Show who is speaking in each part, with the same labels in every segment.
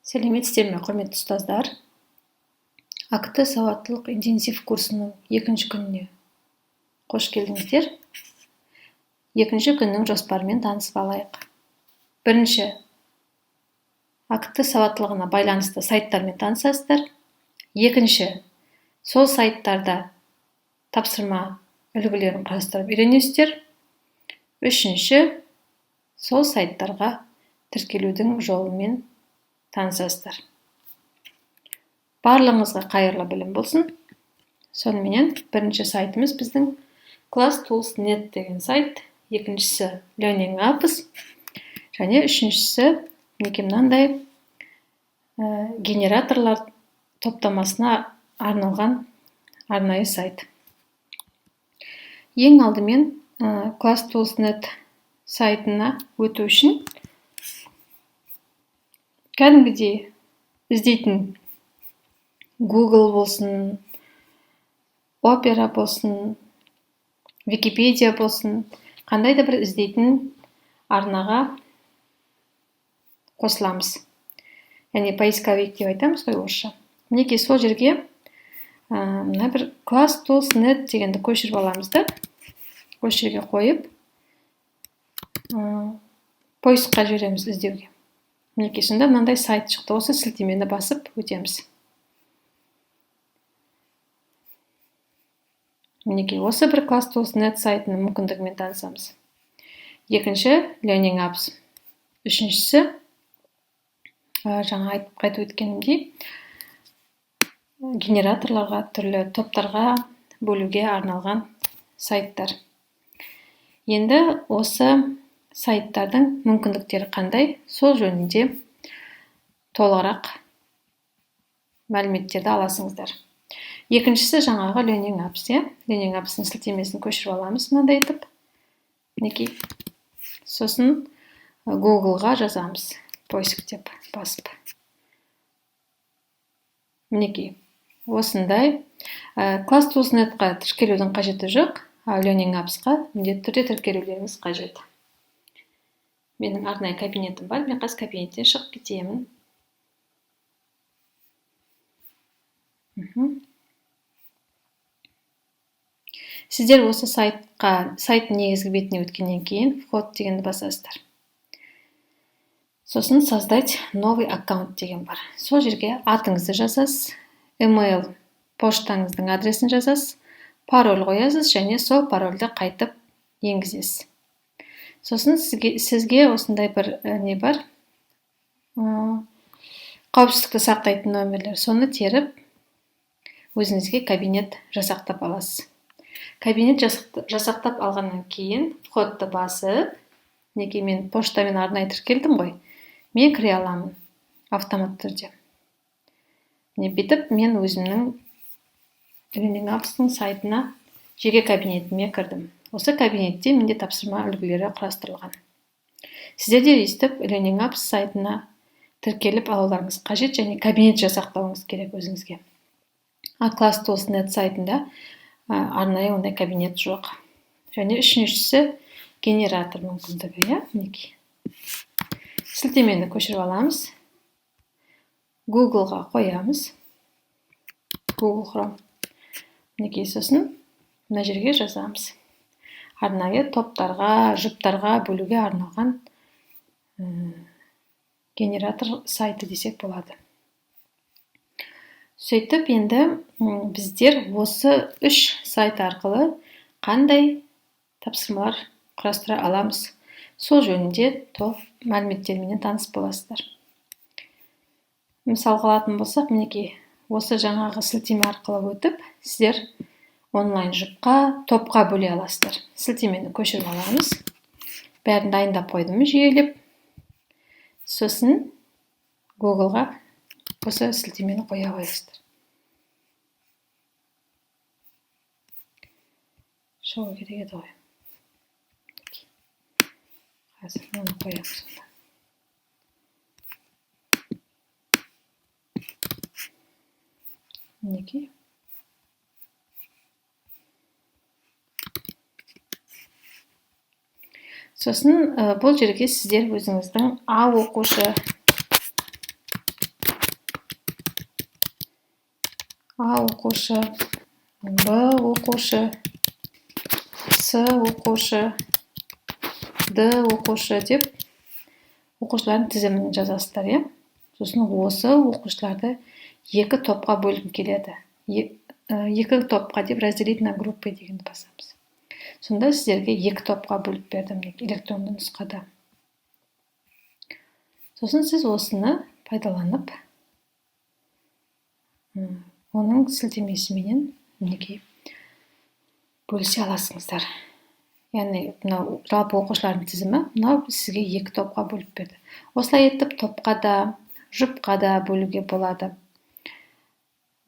Speaker 1: Сәлеметсіздер ме, құрметті ұстаздар? Акты сауаттылық интенсив курсының екінші күніне қош келдіңіздер. Екінші күннің жоспарымен танысып алайық. Бірінші, акты сауаттылығына байланысты сайттармен танысасыздар. Екінші, сол сайттарда тапсырма үлгілерін қарастырып үйренесіздер. Үшінші, сол сайттарға тіркелудің жолымен танысасыздар. Барлығыңызға қайырлы білім болсын. Сонымен бірінші сайтымыз біздің ClassTools.net деген сайт, екіншісі Learning Apps, және үшіншісі мынандай генераторлар топтамасына арналған арнайы сайт. Ең алдымен ClassTools.net сайтына өту үшін кәдімгідей іздейтін Google болсын, Opera болсын, Wikipedia болсын, қандай да бір іздейтін арнаға қосыламыз. Яғни поисковик деп айтамыз ғой орысша. Мінекей сол жерге мына бір ClassTools.net дегенді көшіріп аламыз да. Осы жерге қойып, поискқа жібереміз іздеуге. Мінекей сонда мынандай сайт шықты. Осы сілтемені басып өтеміз. Мінекей осы бір ClassTools.net сайтының мүмкіндігімен танысамыз. Екінші Learning Apps. Үшіншісі жаңа айтып өткенімдей генераторларға, түрлі топтарға бөлуге арналған сайттар. Енді осы сайттардың мүмкіндіктері қандай, сол жөнінде толығырақ мәліметтерді аласыңыздар. Екіншісі жаңағы Learning Apps. Learning Apps'ың сілтемесін көшіріп аламыз мынандай етіп. Мінекей. Сосын Google-ға жазамыз. Поиск деп басып. Мінекей. Осындай. ClassTools.net-қа тіркелудің қажеті жоқ, а Learning Apps-қа міндетті түрде тіркелулеріңіз қажет. Менің арнайы кабинетім бар. Мен қазір кабинеттен шығып кетемін. Сіздер осы сайттың негізгі бетіне өткеннен кейін вход дегенді басасыздар. Сосын создать новый аккаунт деген бар. Сол жерге атыңызды жазасыз, email поштаңыздың адресін жазасыз, пароль қоясыз және сол парольді қайтып енгізесіз. Сосын сізге осындай бір не бар, қауіпсіздікті сақтайтын нөмірлер. Соны теріп, өзіңізге кабинет жасақтап аласыз. Кабинет жасақтап алғаннан кейін входты басып, неге мен поштамен арнайы тіркелдім ғой, мен кіре аламын автоматты түрде. Бүйтіп, мен өзімнің Learning Apps-ның сайтына жеке кабинетіме кірдім. Осы кабинетте менде тапсырма үлгілері құрастырылған. Сіздер де өйстіп Learning Apps сайтына тіркеліп алуларыңыз қажет және кабинет жасақтауыңыз керек өзіңізге. ClassTools.net сайтында арнайы ондай кабинет жоқ. Және үшіншісі генератор мүмкіндігі. Мінекей. Сілтемені көшіріп аламыз. Google-ға қоямыз. Google Chrome. Мінекей сосын мына жерге жазамыз. Арнайы топтарға, жұптарға бөлуге арналған генератор сайты десек болады. Сөйтіп, енді біздер осы үш сайт арқылы қандай тапсырмалар құрастыра аламыз. Сол жөнінде толық мәліметтермен таныс боласыздар. Мысалға алатын болсақ, мінекей осы жаңағы сілтеме арқылы өтіп, сіздер онлайн жұпқа, топқа бөле аласыздар. Сілтемені көшіріп аламыз. Бәрін дайындап қойдым жүйелеп. Сосын Google-ға осы сілтемені қоя қоясыздар. Шығу керек еді ғой. Қазір оны қоямыз. Мінекей. Сосын бұл жерге сіздер өзіңіздің А оқушы А оқушы, Б оқушы, С оқушы, Д оқушы деп оқушылардың тізімін жазасыздар, иә. Сосын осы оқушыларды екі топқа бөлгім келеді. Екі топқа деп разделить на группы дегенді басамыз. Сонда сіздерге екі топқа бөліп бердім электронды нұсқада. Сосын сіз осыны пайдаланып, оның сілтемесіменен мінекей бөлісе аласыңыздар. Яғни мынау жалпы оқушылардың тізімі мынау сізге екі топқа бөліп берді. Осылай етіп топқа да, жұпқа да бөлуге болады.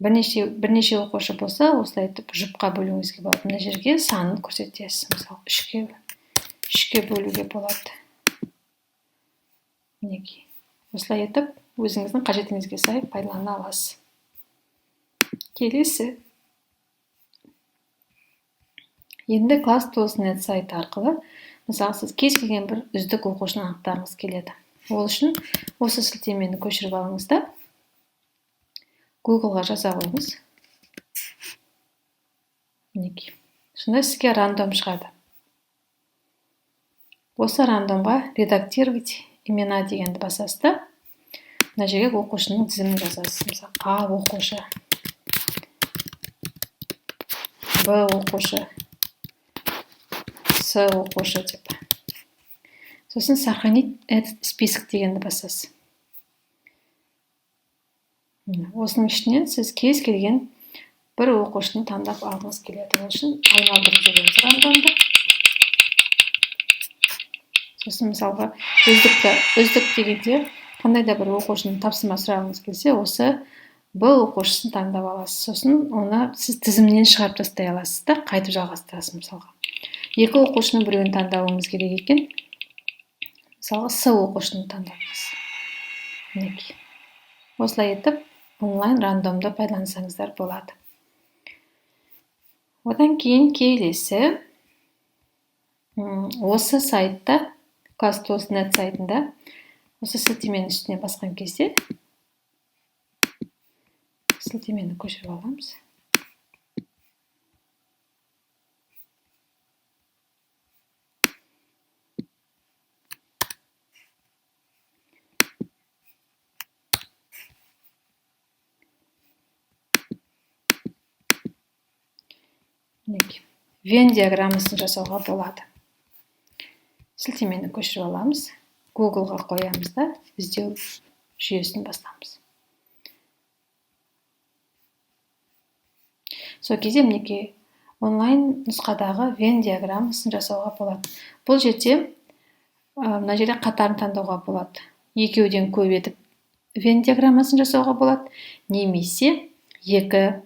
Speaker 1: Бірнеше оқушы болса, осылай етіп жұпқа бөлуіңізге болады. Мына жерге санын көрсетесіз. Мысалы, үшке бөлуге болады. Мінекей. Осылай етіп өзіңіздің қажетіңізге сай пайдалана аласыз. Келесі. Енді Class.net сайты арқылы, мысалы, сіз кез келген бір үздік оқушыны анықтағыңыз келеді. Ол үшін осы сілтемені көшіріп алыңыз да Google-ға жаза қойыңыз. Мінекей. Сонда сізге рандом шығады. Осы рандомға редактировать имена дегенді басасыз да, мына жерге оқушының тізімін жазасыз. Мысалы, А оқушы, Б оқушы, С оқушы деп. Сосын сохранить этот список дегенді басасыз. Осының ішінен сіз кез келген бір оқушыны таңдап алғыңыз келеді. Ол үшін айналдырып жіберіңіз рандомды. Сосын мысалға үздік дегенде қандай да бір оқушының тапсырма сұрағыңыз келсе, осы Б оқушысын таңдап аласыз. Сосын оны сіз тізімнен шығарып тастай аласыз да, қайтып жалғастырасыз мысалға. Екі оқушының біреуін таңдауыңыз керек екен. Мысалға С оқушыны таңдаңыз. Мінекей. Осылай етіп онлайн рандомды пайдалансаңыздар болады. Одан кейін келесі осы сайтта, Class.net сайтында, осы сілтеменің үстіне басқан кезде сілтемені көшіріп аламыз. Вен диаграммасын жасауға болады. Сілтемені көшіріп аламыз. Google-ға қоямыз да, іздеу жүйесін бастамыз. Сол кезде мінекей онлайн нұсқадағы вен диаграммасын жасауға болады. Бұл жерде мына жерде қатарын таңдауға болады. Екеуден көп етіп вен диаграммасын жасауға болады, немесе екі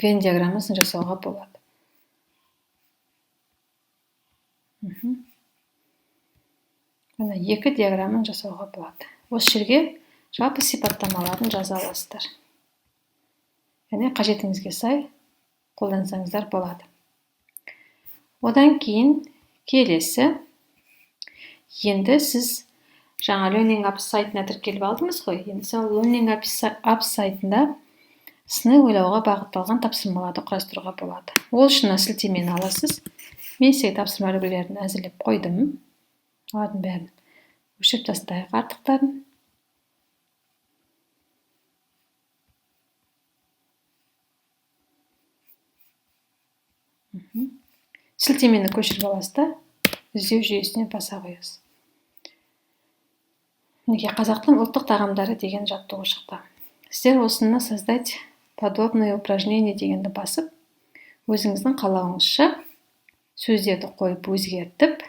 Speaker 1: вен диаграммасын жасауға болады. Екі диаграмманы жасауға болады. Осы жерге жалпы сипаттамаларын жаза аласыздар. Яғни қажетіңізге сай қолдансаңыздар болады. Одан кейін келесі, енді сіз жаңа Learning Apps сайтына тіркеліп алдыңыз ғой. Енді сол Learning Apps сайтында сыни ойлауға бағытталған тапсырмаларды құрастыруға болады. Ол үшін сілтемені аласыз. Мен сізге тапсырма үлгілерін әзірлеп қойдым. Олардың бәрін өшіріп тастайық артықтарын. Сілтемені көшіріп аласыз да, іздеу жүйесіне баса қоясыз. Мінекей қазақтың ұлттық тағамдары деген жаттығу шықты. Сіздер осыны создать подобные упражнения дегенді басып, өзіңіздің қалауыңызша сөздерді қойып өзгертіп,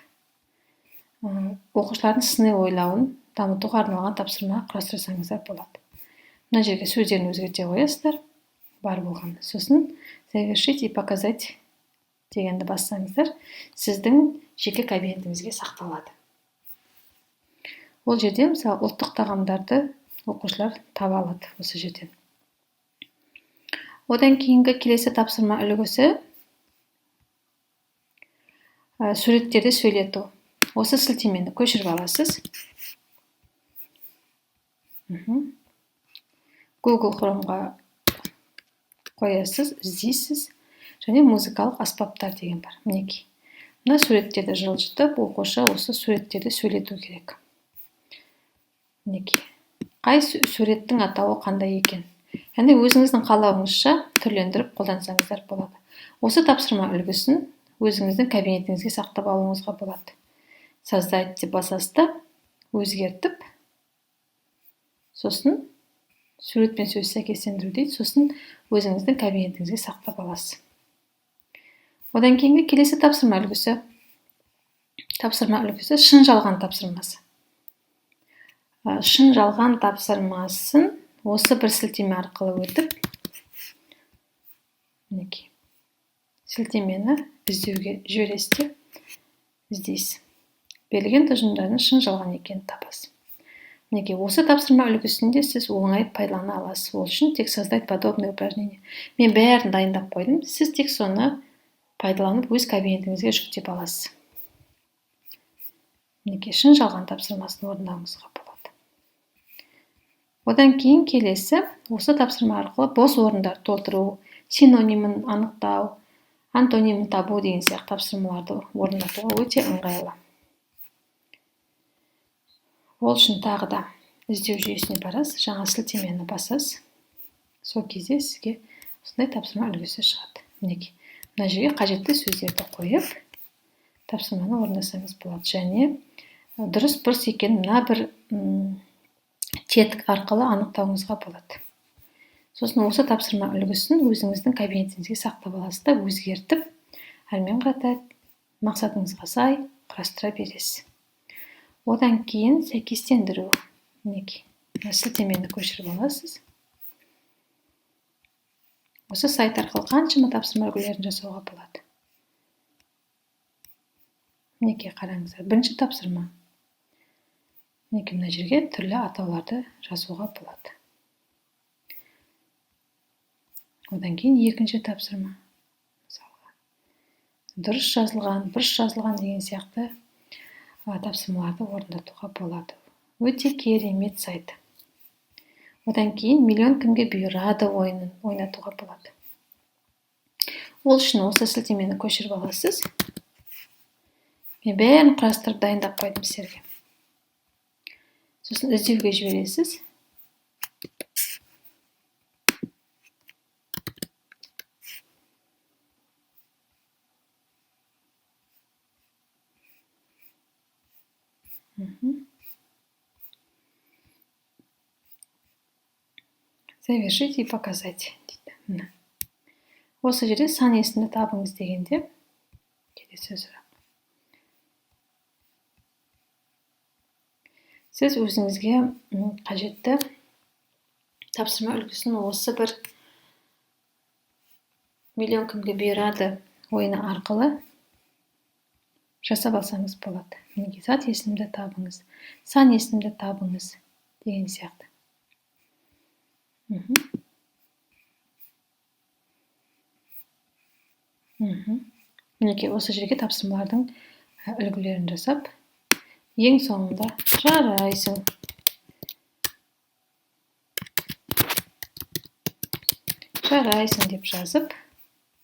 Speaker 1: оқушылардың сыни ойлауын дамытуға арналған тапсырма құрастырсаңыздар болады. Мына жерге сөздерін өзгерте қоясыздар, бар болғаны. Сосын завершить и показать дегенді бассаңыздар, сіздің жеке кабинетіңізге сақталады. Ол жерде мысалы ұлттық тағамдарды оқушылар таба алады осы жерден. Одан кейінгі келесі тапсырма үлгісі суреттерді сөйлету. Осы сілтемені көшіріп аласыз. Google Chrome'ға қоясыз, іздейсіз, және музыкалық аспаптар деген бар. Мінекей. Мына суреттерді жылжытып, оқушы осы суреттерді сөйлету керек. Мінекей. Қай суреттің атауы қандай екен? Яғни өзіңіздің қалауыңызша түрлендіріп қолдансаңыздар болады. Осы тапсырма үлгісін өзіңіздің кабинетіңізге сақтап алуыңызға болады. Создать деп басасыз да, өзгертіп, сосын суретпен сөз сәйкестендіру дейді, сосын өзіңіздің кабинетіңізге сақтап аласыз. Одан кейінгі келесі тапсырма үлгісі. Тапсырма үлгісі шын жалған тапсырмасы. Шын жалған тапсырмасын осы бір сілтеме арқылы өтіп, мінекей, сілтемені іздеуге жібересіз, іздейсіз. Берілген тұжырымдардың шын жалған екенін табасыз. Мінекей, осы тапсырма үлгісінде сіз оңай пайдалана аласыз. Ол үшін тек создать подобное упражнение. Мен бәрін дайындап қойдым. Сіз тек соны пайдаланып өз кабинетіңізге жүктеп аласыз. Мінекей, шын жалған тапсырмасын орындауыңызға болады. Одан кейін келесі, осы тапсырма арқылы бос орындар толтыру, синонимін анықтау, антонимін табу деген сияқты тапсырмаларды орындатуға өте ыңғайлы. Ол үшін тағы да іздеу жүйесіне барасыз, жаңа сілтемені басасыз. Сол кезде сізге осындай тапсырма үлгісі шығады. Мінекей, мына жерге қажетті сөздерді қойып, тапсырманы орындасаңыз болады. Және дұрыс бұрыс екенін мына бір тетік арқылы анықтауыңызға болады. Сосын осы тапсырма үлгісін өзіңіздің кабинетіңізге сақтап аласыз да, өзгертіп, әрмен қатар мақсатыңызға сай құрастыра бересіз. Одан кейін сәйкестендіру. Мінекей, сілтемені көшіріп аласыз. Осы сайт арқылы қаншама тапсырма үлгілерін жасауға болады. Мінекей, қараңыздар, бірінші тапсырма. Мінекей, мына жерге түрлі атауларды жазуға болады. Одан кейін екінші тапсырма. Мысалға, дұрыс жазылған деген сияқты тапсырмаларды орындатуға болады. Өте керемет сайт. Одан кейін миллион кімге бұйырады ойынын ойнатуға болады. Ол үшін осы сілтемені көшіріп аласыз. Мен бәрін құрастырып дайындап қойдым сіздерге. Сосын іздеуге жібересіз. Завершить и показать дейді. Осы жерде сан есімді табыңыз дегенде келесі сұрақ. Сіз өзіңізге қажетті тапсырма үлгісін осы бір миллион кімге бұйырады ойыны арқылы жасап алсаңыз болады. Мінекей, зат есімді табыңыз, сан есімді табыңыз деген сияқты. Мінекей, осы жерге тапсырмалардың үлгілерін жасап, ең соңында жарайсың. Жарайсың деп жазып,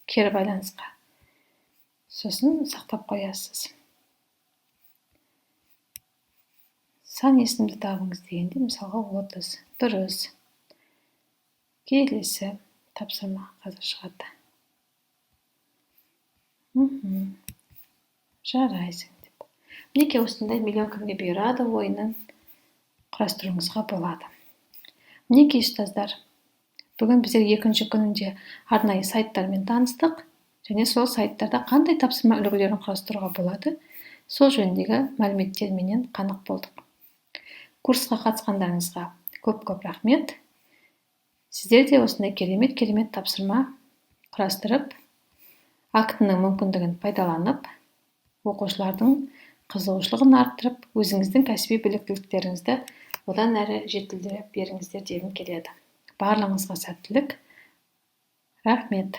Speaker 1: кері байланысқа. Сосын сақтап қоясыз. Сан есімді табыңыз дегенде, мысалға 30. Дұрыс. Келесі тапсырма қазір шығады. Жарайсың деп. Мінекей, осындай миллион кімге бұйырады ойынын құрастыруыңызға болады. Мінекей, ұстаздар, бүгін біздер екінші күнінде арнайы сайттармен таныстық, және сол сайттарда қандай тапсырма үлгілерін құрастыруға болады, сол жөніндегі мәліметтерменен қанық болдық. Курсқа қатысқандарыңызға көп-көп рахмет. Сіздер де осындай керемет тапсырма құрастырып, актінің мүмкіндігін пайдаланып, оқушылардың қызығушылығын арттырып, өзіңіздің кәсіби біліктіліктеріңізді одан әрі жетілдіре беріңіздер дегім келеді. Барлығыңызға сәттілік. Рахмет.